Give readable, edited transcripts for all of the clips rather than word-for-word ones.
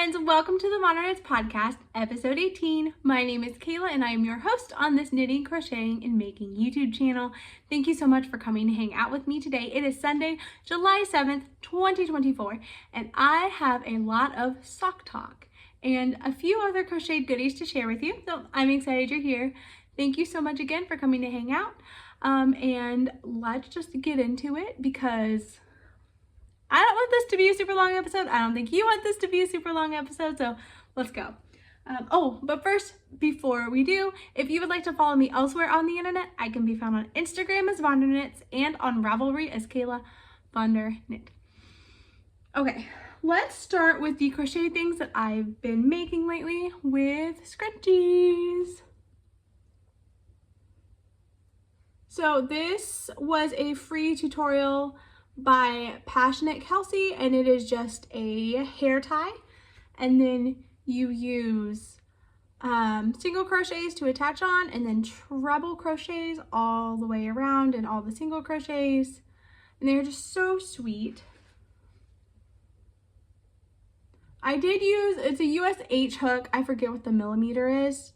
friends, welcome to the VonderKnits Podcast, episode 18. My name is Kayla and I am your host on this knitting, crocheting, and making YouTube channel. Thank you so much for coming to hang out with me today. It is Sunday, July 7th, 2024, and I have a lot of sock talk and a few other crocheted goodies to share with you, so I'm excited you're here. Thank you so much again for coming to hang out, and let's just get into it because I don't want this to be a super long episode. I don't think you want this to be a super long episode, so let's go. But first, before we do, if you would like to follow me elsewhere on the internet, I can be found on Instagram as VonderKnits and on Ravelry as Kayla VonderKnit. Okay, let's start with the crochet things that I've been making lately with scrunchies. So this was a free tutorial by Passionate Kelsey, and it is just a hair tie, and then you use single crochets to attach on, and then treble crochets all the way around and all the single crochets, and they're just so sweet. I did use, it's a USH hook, I forget what the millimeter is,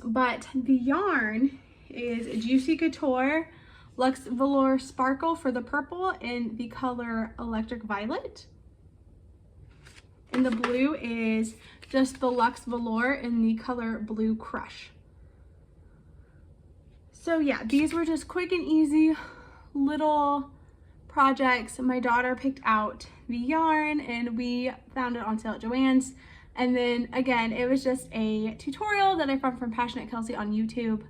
but the yarn is Juicy Couture Luxe Velour Sparkle for the purple in the color Electric Violet. And the blue is just the Luxe Velour in the color Blue Crush. So yeah, these were just quick and easy little projects. My daughter picked out the yarn and we found it on sale at Joann's. And then again, it was just a tutorial that I found from Passionate Kelsey on YouTube,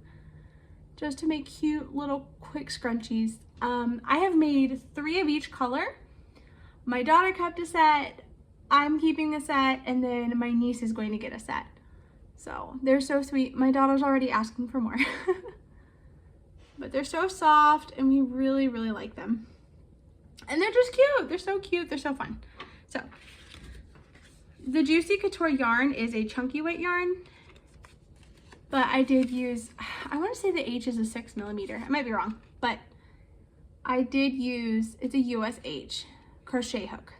just to make cute little quick scrunchies. I have made 3 of each color. My daughter kept a set, I'm keeping a set, and then my niece is going to get a set. So they're so sweet. My daughter's already asking for more. But they're so soft and we really, really like them. And they're just cute. They're so cute. They're so fun. So the Juicy Couture yarn is a chunky weight yarn. But I did use, I want to say the H is a 6 millimeter. I might be wrong, but I did use, it's a USH crochet hook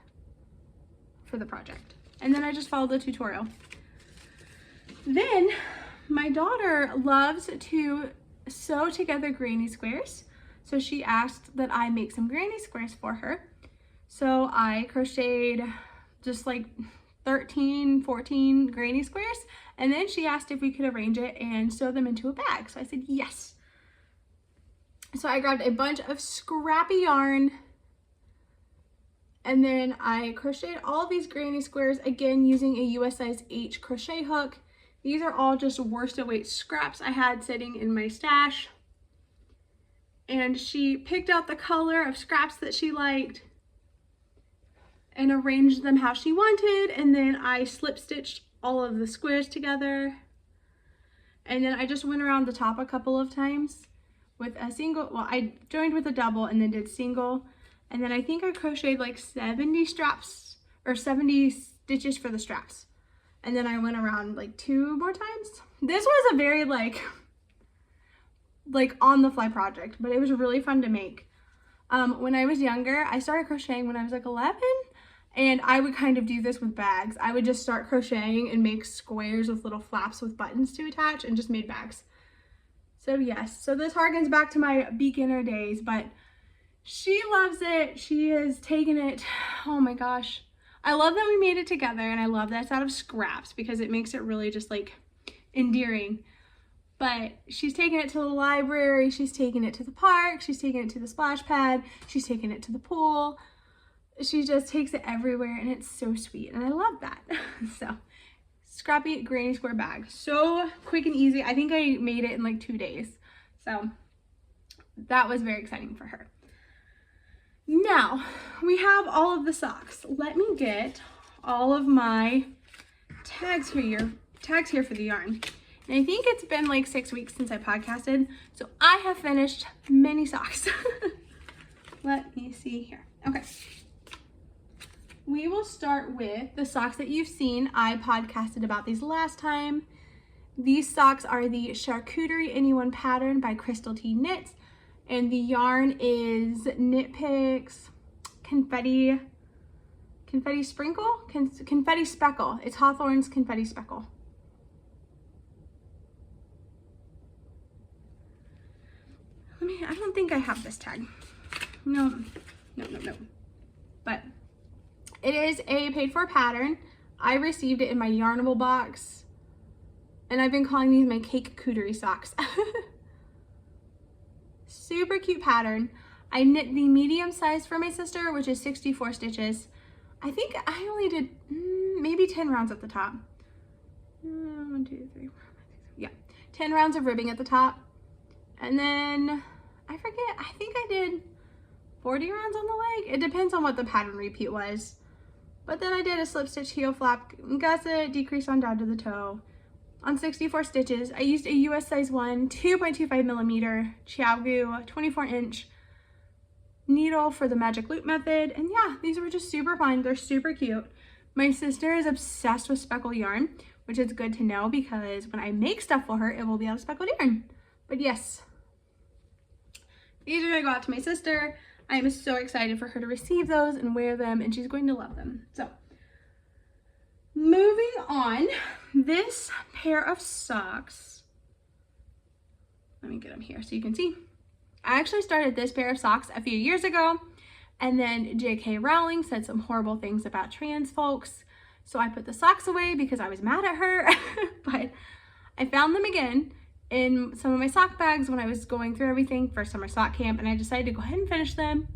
for the project. And then I just followed the tutorial. Then my daughter loves to sew together granny squares. So she asked that I make some granny squares for her. So I crocheted just like 13, 14 granny squares, and then she asked if we could arrange it and sew them into a bag. So I said yes. So I grabbed a bunch of Scrappy yarn, and then I crocheted all of these granny squares, again using a US size H crochet hook. These are all just worsted weight scraps I had sitting in my stash. And she picked out the color of scraps that she liked and arranged them how she wanted, and then I slip stitched all of the squares together, and then I just went around the top a couple of times with a single, well, I joined with a double and then did single, and then I think I crocheted like 70 straps or 70 stitches for the straps, and then I went around like 2 more times. This was a very like on the fly project, but it was really fun to make. When I was younger, I started crocheting when I was like 11. And I would kind of do this with bags. I would just start crocheting and make squares with little flaps with buttons to attach and just made bags. So yes, so this harkens back to my beginner days, but she loves it. She has taken it, oh my gosh. I love that we made it together, and I love that it's out of scraps because it makes it really just like endearing. But she's taken it to the library, she's taken it to the park, she's taken it to the splash pad, she's taken it to the pool. She just takes it everywhere, and it's so sweet, and I love that. So Scrappy granny square bag, so quick and easy. I think I made it in like 2 days, so that was very exciting for her. Now we have all of the socks. Let me get all of my tags here for the yarn. And I think it's been like 6 weeks since I podcasted, so I have finished many socks. Let me see here. Okay. We will start with the socks that you've seen. I podcasted about these last time. These socks are the Charcuterie Anyone pattern by Crystal T Knits, and the yarn is Knit Picks Confetti Confetti Sprinkle? Confetti Speckle. It's Hawthorne's Confetti Speckle. I don't think I have this tag. No. But it is a paid for pattern. I received it in my Yarnable box, and I've been calling these my Cakecuterie Socks. Super cute pattern. I knit the medium size for my sister, which is 64 stitches. I think I only did maybe 10 rounds at the top. 1, 2, 3, 4, 5, 6, yeah, 10 rounds of ribbing at the top. And then I forget, I think I did 40 rounds on the leg. It depends on what the pattern repeat was. But then I did a slip stitch heel flap gusset, decrease on down to the toe. On 64 stitches, I used a US size 1, 2.25 millimeter Chiaogu 24-inch needle for the magic loop method. And yeah, these were just super fun. They're super cute. My sister is obsessed with speckle yarn, which is good to know because when I make stuff for her, it will be out of speckled yarn. But yes, these are gonna go out to my sister. I am so excited for her to receive those and wear them, and she's going to love them. So moving on, this pair of socks, let me get them here so you can see. I actually started this pair of socks a few years ago, and then J.K. Rowling said some horrible things about trans folks, so I put the socks away because I was mad at her. But I found them again in some of my sock bags when I was going through everything for summer sock camp, and I decided to go ahead and finish them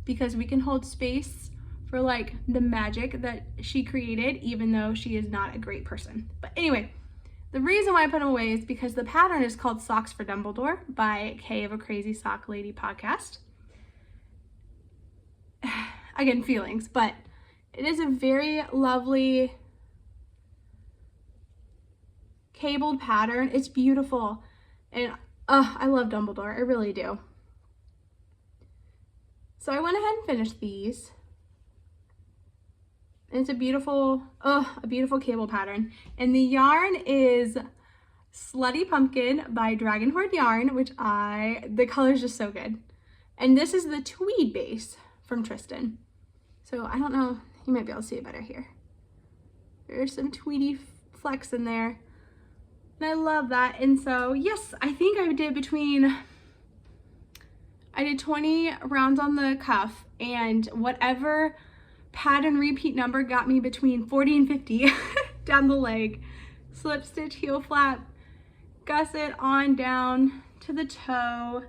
because we can hold space for like the magic that she created, even though she is not a great person. But anyway, the reason why I put them away is because the pattern is called Socks for Dumbledore by Kay of a Crazy Sock Lady podcast. Again, feelings, but it is a very lovely cabled pattern. It's beautiful, and I love Dumbledore, I really do. So I went ahead and finished these. And it's a beautiful cable pattern. And the yarn is Slutty Pumpkin by Hoard Yarn, which the color is just so good. And this is the tweed base from Tristan. So I don't know, you might be able to see it better here. There's some tweedy flecks in there. And I love that. And so, yes, I think I did 20 rounds on the cuff, and whatever pattern repeat number got me between 40 and 50 down the leg. Slip stitch, heel flap, gusset on down to the toe.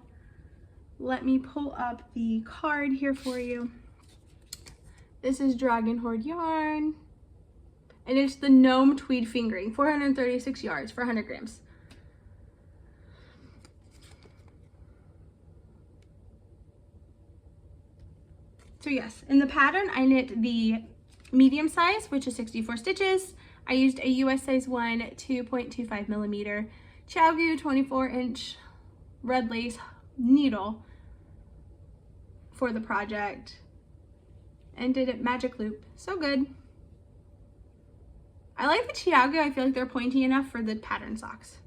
Let me pull up the card here for you. This is Hoard Yarn, and it's the gnome tweed fingering, 436 yards for 100 grams. So yes, in the pattern, I knit the medium size, which is 64 stitches. I used a US size 1, 2.25 millimeter Chiaogu 24-inch red lace needle for the project, and did it magic loop. So good. I like the Chiaogu. I feel like they're pointy enough for the pattern socks.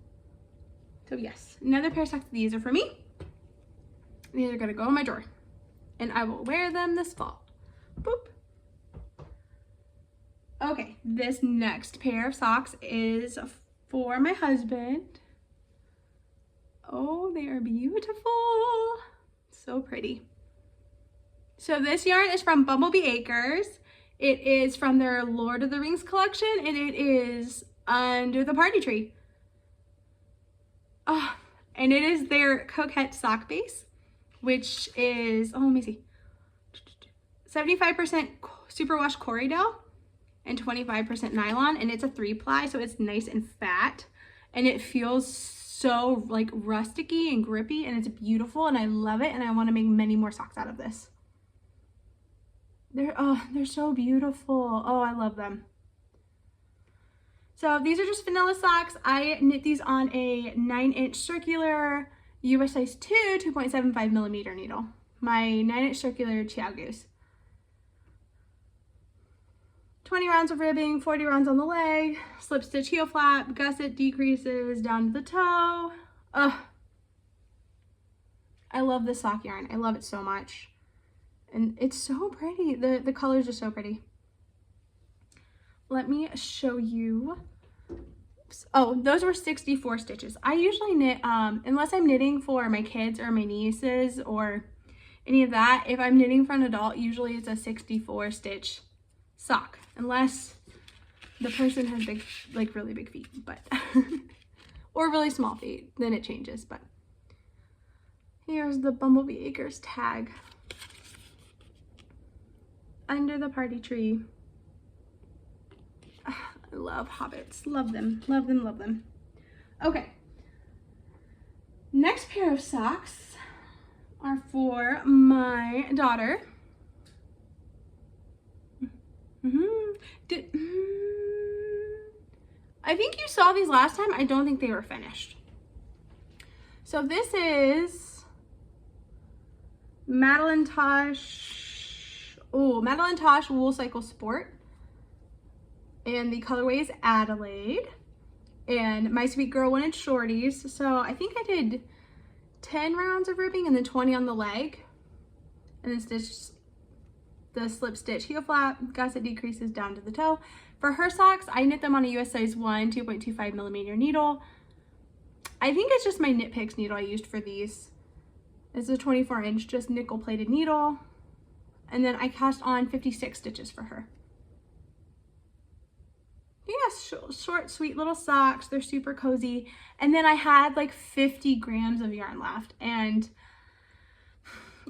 So yes, another pair of socks. These are for me. These are gonna go in my drawer, and I will wear them this fall. Boop. Okay, this next pair of socks is for my husband. Oh, they are beautiful. So pretty. So this yarn is from Bumblebee Acres. It is from their Lord of the Rings collection, and it is under the party tree. Oh, and it is their Coquette sock base, which is, oh, let me see, 75% superwash Corriedale and 25% nylon, and it's a 3-ply, so it's nice and fat, and it feels so like rusticy and grippy, and it's beautiful, and I love it, and I want to make many more socks out of this. They're so beautiful. Oh, I love them. So these are just vanilla socks. I knit these on a 9-inch circular US size 2, 2.75 millimeter needle. My 9-inch circular Chiaogus. 20 rounds of ribbing, 40 rounds on the leg, slip stitch heel flap, gusset decreases down to the toe. I love this sock yarn. I love it so much. And it's so pretty. The colors are so pretty. let me show you. Oh, those were 64 stitches. I usually knit, unless I'm knitting for my kids or my nieces or any of that, if I'm knitting for an adult, usually it's a 64 stitch sock, unless the person has big, like really big feet, but or really small feet, then it changes. But here's the Bumblebee Acres tag under the party tree. I love hobbits. Love them. Love them. Love them. Okay. Next pair of socks are for my daughter. I think you saw these last time. I don't think they were finished. So this is Madeline Tosh. Oh, Madeline Tosh Wool Cycle Sport. And the colorway is Adelaide. And my sweet girl wanted shorties. So I think I did 10 rounds of ribbing and then 20 on the leg. And then stitched the slip stitch heel flap, gusset decreases down to the toe. For her socks, I knit them on a US size 1 2.25 millimeter needle. I think it's just my Knit Picks needle I used for these. It's a 24-inch just nickel plated needle. And then I cast on 56 stitches for her. Yes, short, sweet little socks. They're super cozy. And then I had like 50 grams of yarn left. And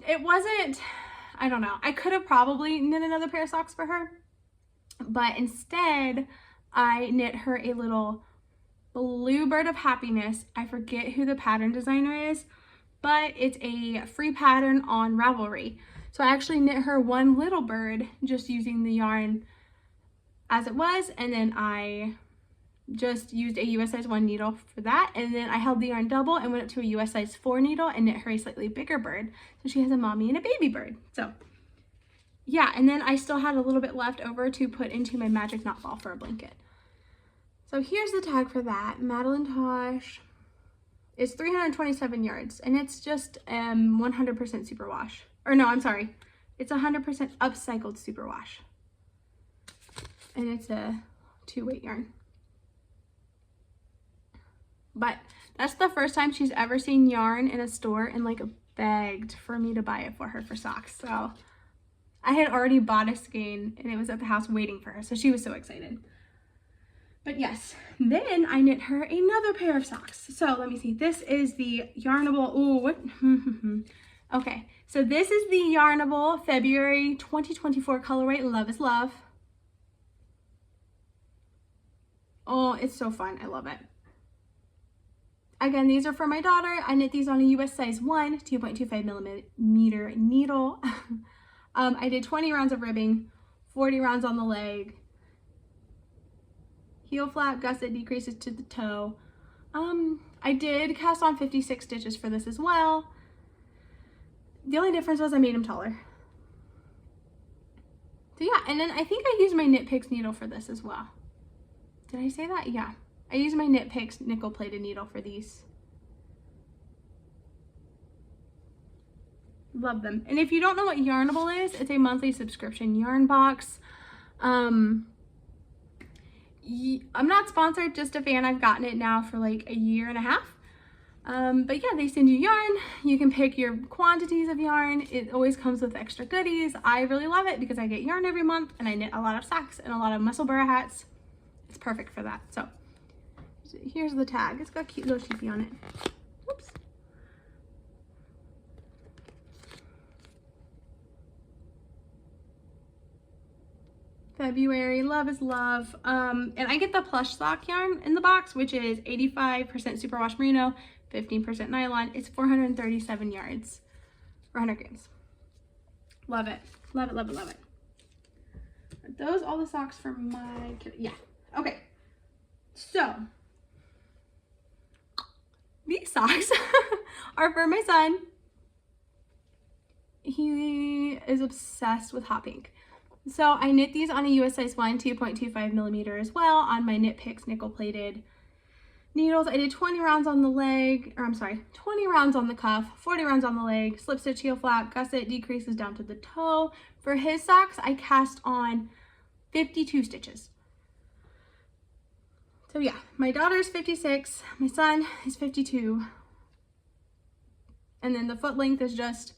it wasn't, I don't know. I could have probably knit another pair of socks for her. But instead, I knit her a little Blue Bird of Happiness. I forget who the pattern designer is, but it's a free pattern on Ravelry. So I actually knit her one little bird just using the yarn as it was, and then I just used a US size 1 needle for that, and then I held the yarn double and went up to a US size 4 needle and knit her a slightly bigger bird. So she has a mommy and a baby bird. So yeah, and then I still had a little bit left over to put into my magic knot ball for a blanket. So here's the tag for that. Madeline Tosh. It's 327 yards, and it's just 100% superwash. Or no, I'm sorry. It's 100% upcycled superwash. And it's a 2-weight yarn. But that's the first time she's ever seen yarn in a store and like begged for me to buy it for her for socks. So I had already bought a skein and it was at the house waiting for her. So she was so excited. But yes, then I knit her another pair of socks. So let me see. This is the Yarnable. Oh, what? Okay. So this is the Yarnable February 2024 colorway. Love is Love. Oh, it's so fun. I love it. Again, these are for my daughter. I knit these on a US size 1 2.25 millimeter needle. I did 20 rounds of ribbing, 40 rounds on the leg. Heel flap, gusset decreases to the toe. I did cast on 56 stitches for this as well. The only difference was I made them taller. So yeah, and then I think I used my Knit Picks needle for this as well. Did I say that? Yeah. I use my Knit Picks nickel plated needle for these. Love them. And if you don't know what Yarnable is, it's a monthly subscription yarn box. I'm not sponsored, just a fan. I've gotten it now for like a year and a half. But yeah, they send you yarn. You can pick your quantities of yarn. It always comes with extra goodies. I really love it because I get yarn every month and I knit a lot of socks and a lot of musselburgh hats. It's perfect for that. So here's the tag. It's got a cute little sheepy on it. Whoops. February, Love is Love. And I get the plush sock yarn in the box, which is 85% superwash merino, 15% nylon. It's 437 yards, 400 grams. Love it. Love it, love it, love it. Are those all the socks for my kid? Yeah. Okay. So these socks are for my son. He is obsessed with hot pink. So I knit these on a US size 1 2.25 millimeter as well on my Knit Picks nickel plated needles. I did 20 rounds on the leg, or I'm sorry, 20 rounds on the cuff, 40 rounds on the leg, slip stitch, heel flap, gusset decreases down to the toe. For his socks, I cast on 52 stitches. So yeah, my daughter's 56, my son is 52. And then the foot length is just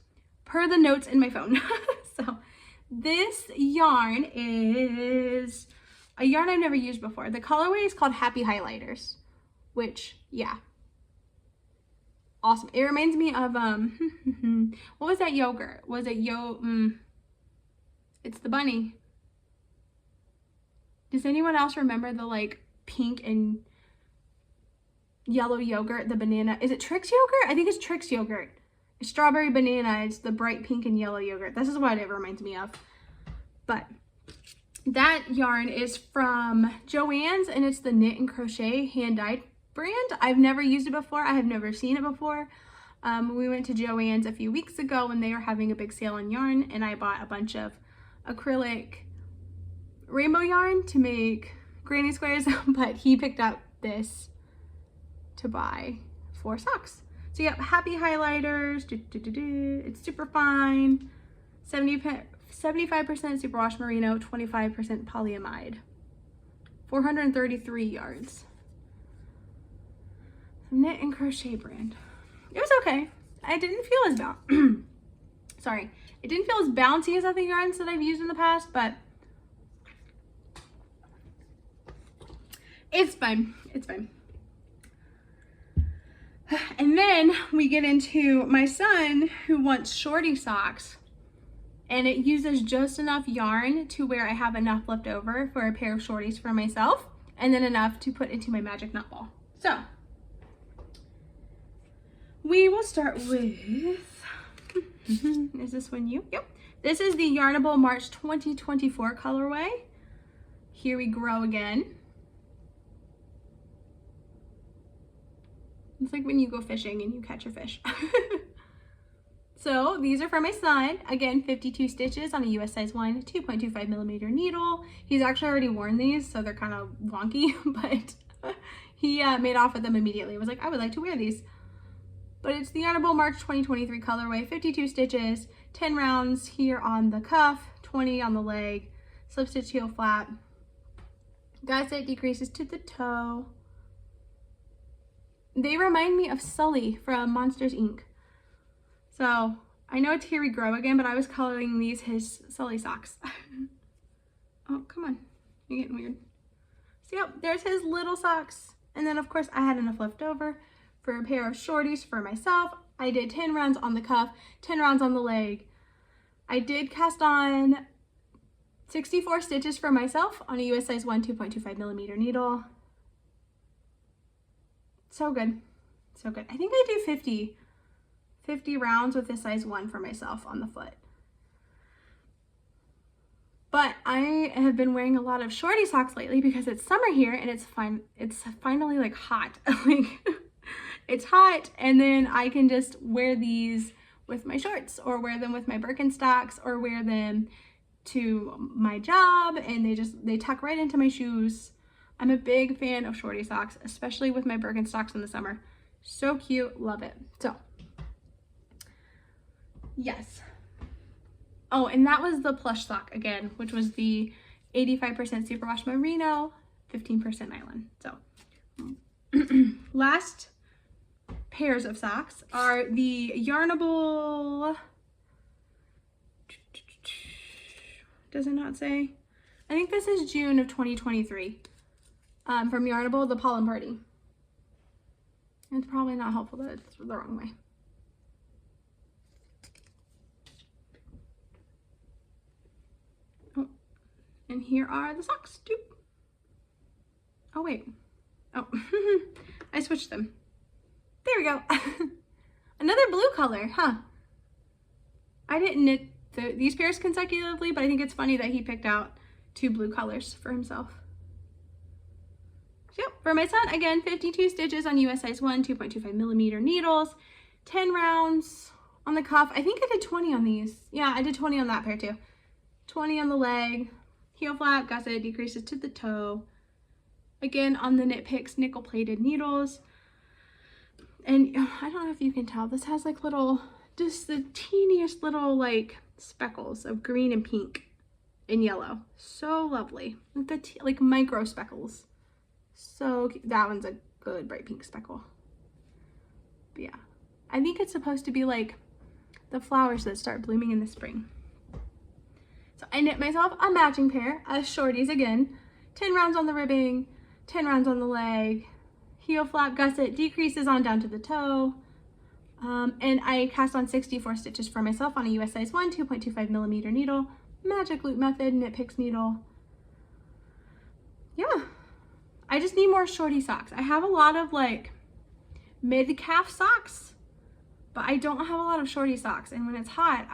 per the notes in my phone. So this yarn is a yarn I've never used before. The colorway is called Happy Highlighters, which, yeah, awesome. It reminds me of, what was that yogurt? Was it it's the bunny. Does anyone else remember the like pink and yellow yogurt, the banana? Is it Trix yogurt? I think it's Trix yogurt. It's strawberry banana. It's the bright pink and yellow yogurt. This is what it reminds me of. But that yarn is from Joann's, and it's the Knit and Crochet hand-dyed brand. I've never used it before. I have never seen it before. We went to Joann's a few weeks ago when they were having a big sale on yarn, and I bought a bunch of acrylic rainbow yarn to make granny squares, but he picked up this to buy for socks. So yeah, Happy Highlighters, it's super fine, 75% superwash merino, 25% polyamide, 433 yards. Knit and Crochet brand. It was okay. I didn't feel as sorry, it didn't feel as bouncy as other yarns that I've used in the past, but it's fine. It's fine. And then we get into my son who wants Shortie socks, and it uses just enough yarn to where I have enough left over for a pair of shorties for myself, and then enough to put into my magic nut ball. So we will start with, is this one you? Yep. This is the Yarnable March 2024 colorway. Here we grow again. It's like when you go fishing and you catch a fish. So these are for my son. Again, 52 stitches on a US size 1, 2.25 millimeter needle. He's actually already worn these, so they're kind of wonky, but he made off with them immediately. He was like, I would like to wear these. But it's the Yarnable March 2023 colorway, 52 stitches, 10 rounds here on the cuff, 20 on the leg, slip stitch heel flap. Gusset decreases to the toe. They remind me of Sully from Monsters, Inc. So I know it's Here We Grow Again, but I was calling these his Sully socks. Oh, come on. You're getting weird. So yep, there's his little socks. And then of course I had enough left over for a pair of shorties for myself. I did 10 rounds on the cuff, 10 rounds on the leg. I did cast on 64 stitches for myself on a US size 1, 2.25 millimeter needle. So good. So good. I think I do 50 rounds with a size 1 for myself on the foot. But I have been wearing a lot of shorty socks lately because it's summer here and it's finally like hot. Like it's hot, and then I can just wear these with my shorts or wear them with my Birkenstocks or wear them to my job, and they tuck right into my shoes. I'm a big fan of shorty socks, especially with my Birkenstocks in the summer. So cute, love it. So, yes. Oh, and that was the plush sock again, which was the 85% superwash merino, 15% nylon. So, last pairs of socks are the Yarnable, does it not say? I think this is June of 2023. From Yarnable, the Pollen Party. It's probably not helpful that it's the wrong way. Oh, and here are the socks. Doop. Oh, wait. Oh, I switched them. There we go. Another blue color, huh? I didn't knit these pairs consecutively, but I think it's funny that he picked out 2 blue colors for himself. So, for my son, again, 52 stitches on US size 1, 2.25 millimeter needles, 10 rounds on the cuff. I think I did 20 on these. Yeah, I did 20 on that pair too. 20 on the leg, heel flap, gusset decreases to the toe. Again, on the Knit Picks nickel plated needles. And I don't know if you can tell, this has like little, just the teeniest little like speckles of green and pink and yellow. So lovely. Like micro speckles. So cute. That one's a good bright pink speckle. But yeah, I think it's supposed to be like the flowers that start blooming in the spring. So I knit myself a matching pair of shorties again. 10 rounds on the ribbing, 10 rounds on the leg, heel flap gusset decreases on down to the toe. And I cast on 64 stitches for myself on a US size 1, 2.25 millimeter needle, magic loop method, knit picks needle. Yeah, I just need more shorty socks. I have a lot of like mid-calf socks, but I don't have a lot of shorty socks. And when it's hot,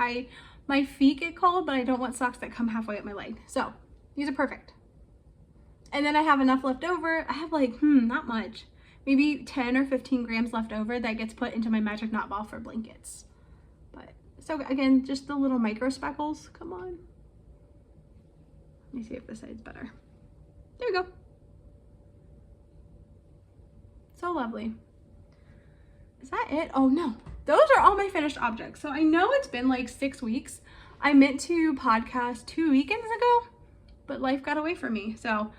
my feet get cold, but I don't want socks that come halfway up my leg. So these are perfect. And then I have enough left over. I have like, not much. Maybe 10 or 15 grams left over that gets put into my magic knot ball for blankets. But so again, just the little micro speckles. Come on. Let me see if this side's better. There we go. So lovely. Is that it? Oh no, those are all my finished objects. So I know it's been like 6 weeks. I meant to podcast 2 weekends ago, but life got away from me. So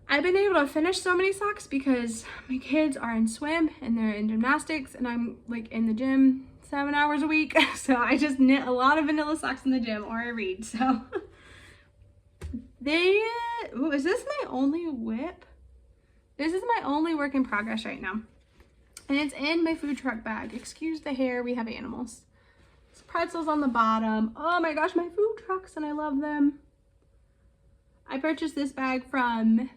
I've been able to finish so many socks because my kids are in swim and they're in gymnastics and I'm like in the gym 7 hours a week. So I just knit a lot of vanilla socks in the gym or I read. So is this my only whip? This is my only work in progress right now. And it's in my food truck bag. Excuse the hair, we have animals. It's pretzels on the bottom. Oh my gosh, my food trucks and I love them. I purchased this bag from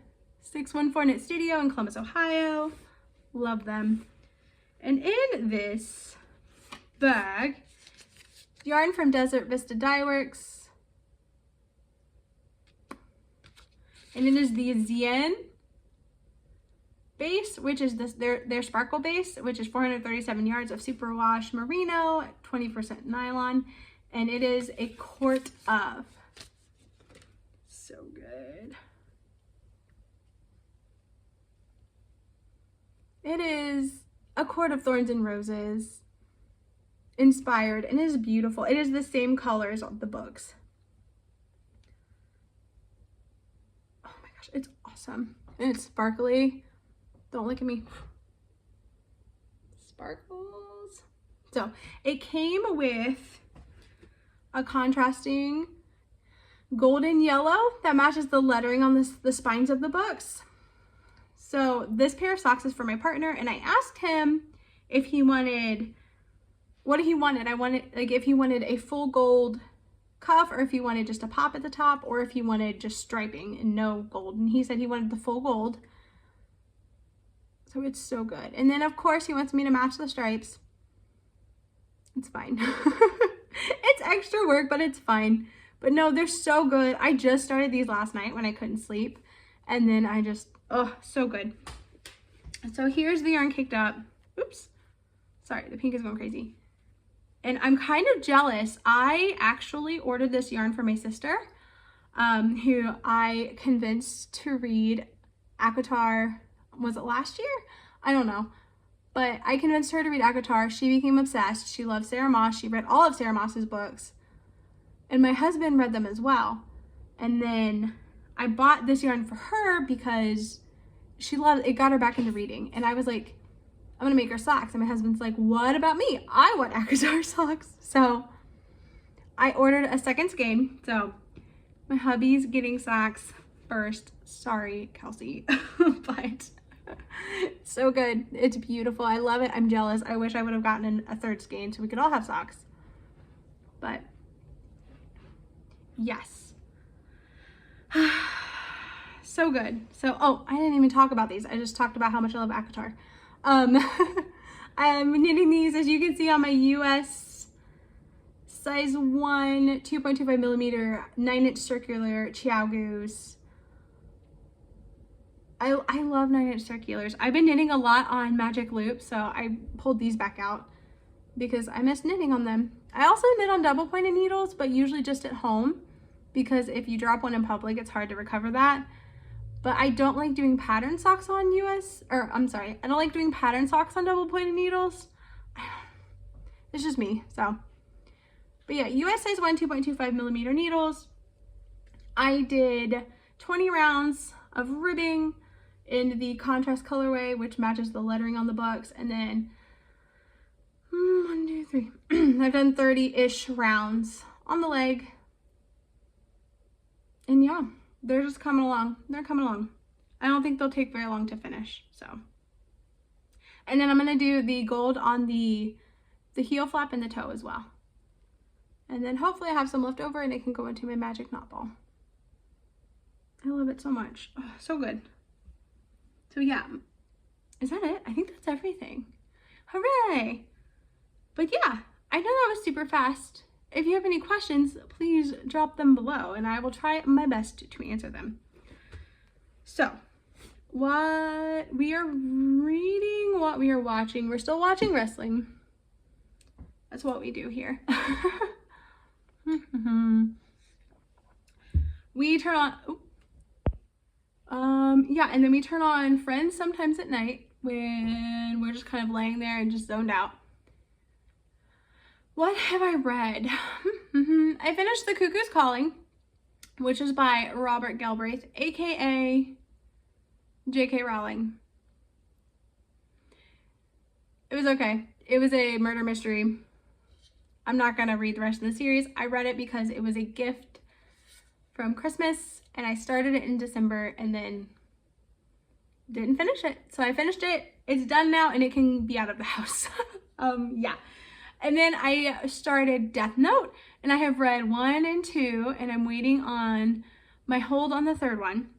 614 Knit Studio in Columbus, Ohio. Love them. And in this bag, yarn from Desert Vista Dye Works. And it is the Zien base, which is their sparkle base, which is 437 yards of superwash merino, 20% nylon, and it is a quart of. So good. It is a quart of thorns and roses inspired, and it is beautiful. It is the same colors of the books. Oh my gosh, it's awesome. And it's sparkly. Don't look at me. Sparkles. So it came with a contrasting golden yellow that matches the lettering on the spines of the books. So this pair of socks is for my partner, and I asked him if he wanted, what he wanted. I wanted, like, if he wanted a full gold cuff, or if he wanted just a pop at the top, or if he wanted just striping and no gold. And he said he wanted the full gold. So it's so good. And then of course he wants me to match the stripes. It's fine. It's extra work, but it's fine. But no, they're so good. I just started these last night when I couldn't sleep. And then I just, oh, so good. So here's the yarn caked up. Oops. Sorry, the pink is going crazy. And I'm kind of jealous. I actually ordered this yarn for my sister, who I convinced to read Cakecuterie. Was it last year? I don't know. But I convinced her to read Cakecuterie. She became obsessed. She loves Sarah Moss. She read all of Sarah Moss's books. And my husband read them as well. And then I bought this yarn for her because she loved it, got her back into reading. And I was like, I'm gonna make her socks. And my husband's like, what about me? I want Cakecuterie socks. So I ordered a second skein. So my hubby's getting socks first. Sorry, Kelsey. But so good. It's beautiful. I love it. I'm jealous. I wish I would have gotten a third skein so we could all have socks. But yes. So good. So, oh, I didn't even talk about these. I just talked about how much I love Cakecuterie. I'm knitting these, as you can see, on my US size 1, 2.25 millimeter, 9-inch circular Chiao Goose. I love 9-inch circulars. I've been knitting a lot on magic loops, so I pulled these back out because I miss knitting on them. I also knit on double pointed needles, but usually just at home, because if you drop one in public, it's hard to recover that. But I don't like doing pattern socks on I don't like doing pattern socks on double pointed needles. It's just me, so. But yeah, US size 1, 2.25 millimeter needles. I did 20 rounds of ribbing, in the contrast colorway, which matches the lettering on the books. And then 1, 2, 3. I've done 30-ish rounds on the leg. And yeah, they're just coming along. They're coming along. I don't think they'll take very long to finish, so. And then I'm gonna do the gold on the heel flap and the toe as well. And then hopefully I have some left over and it can go into my magic knot ball. I love it so much. Oh, so good. So yeah, is that it? I think that's everything. Hooray! But yeah, I know that was super fast. If you have any questions, please drop them below and I will try my best to answer them. So, what we are reading, what we are watching. We're still watching wrestling. That's what we do here. We turn on, yeah, and then we turn on Friends sometimes at night when we're just kind of laying there and just zoned out. What have I read? I finished The Cuckoo's Calling, which is by Robert Galbraith, aka J.K. Rowling. It was okay. It was a murder mystery. I'm not gonna read the rest of the series. I read it because it was a gift from Christmas and I started it in December and then didn't finish it. So I finished it. It's done now and it can be out of the house. Yeah. And then I started Death Note and I have read 1 and 2 and I'm waiting on my hold on the 3rd one.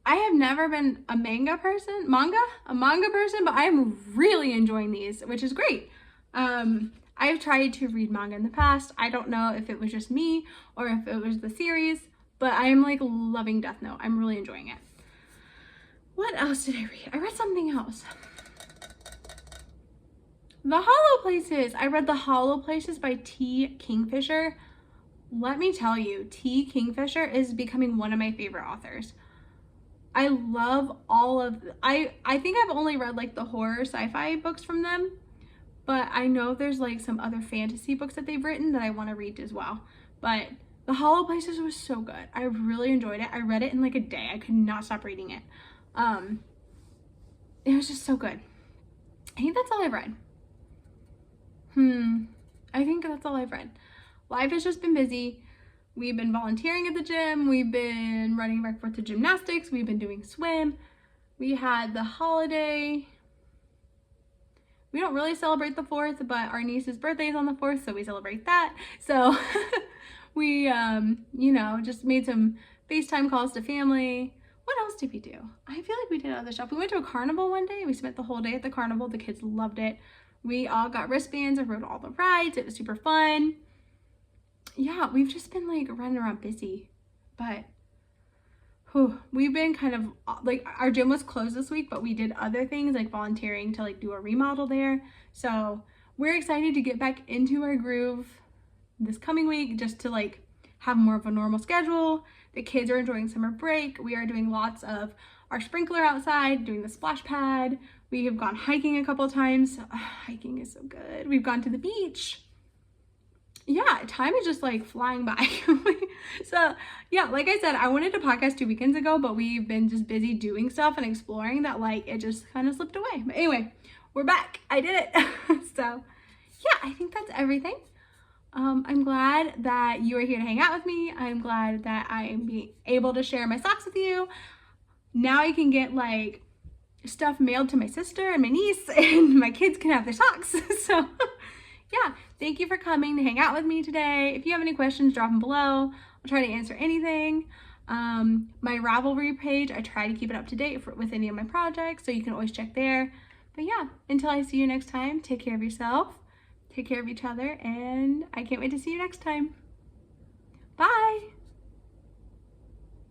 I have never been a manga person, but I'm really enjoying these, which is great. I've tried to read manga in the past. I don't know if it was just me or if it was the series, but I am like loving Death Note. I'm really enjoying it. What else did I read? I read something else. The Hollow Places. I read The Hollow Places by T. Kingfisher. Let me tell you, T. Kingfisher is becoming one of my favorite authors. I love all of, I think I've only read like the horror sci-fi books from them, but I know there's like some other fantasy books that they've written that I want to read as well. But The Hollow Places was so good. I really enjoyed it. I read it in like a day. I could not stop reading it. It was just so good. I think that's all I've read. I think that's all I've read. Life has just been busy. We've been volunteering at the gym. We've been running back and forth to gymnastics. We've been doing swim. We had the holiday. We don't really celebrate the 4th, but our niece's birthday is on the 4th, so we celebrate that. So we, you know, just made some FaceTime calls to family. What else did we do? I feel like we did other stuff. We went to a carnival one day. We spent the whole day at the carnival. The kids loved it. We all got wristbands and rode all the rides. It was super fun. Yeah, we've just been like running around busy, but we've been kind of like, our gym was closed this week, but we did other things like volunteering to like do a remodel there. So we're excited to get back into our groove this coming week, just to like have more of a normal schedule. The kids are enjoying summer break. We are doing lots of our sprinkler outside, doing the splash pad. We have gone hiking a couple of times. Hiking is so good. We've gone to the beach. Yeah, time is just like flying by. So yeah, like I said, I wanted to podcast 2 weekends ago, but we've been just busy doing stuff and exploring that like it just kind of slipped away. But anyway, we're back. I did it. So yeah, I think that's everything. I'm glad that you are here to hang out with me. I'm glad that I am being able to share my socks with you. Now I can get like stuff mailed to my sister and my niece, and my kids can have their socks. So yeah, thank you for coming to hang out with me today. If you have any questions, drop them below. I'll try to answer anything. My Ravelry page, I try to keep it up to date with any of my projects, so you can always check there. But yeah, until I see you next time, take care of yourself, take care of each other, and I can't wait to see you next time. Bye!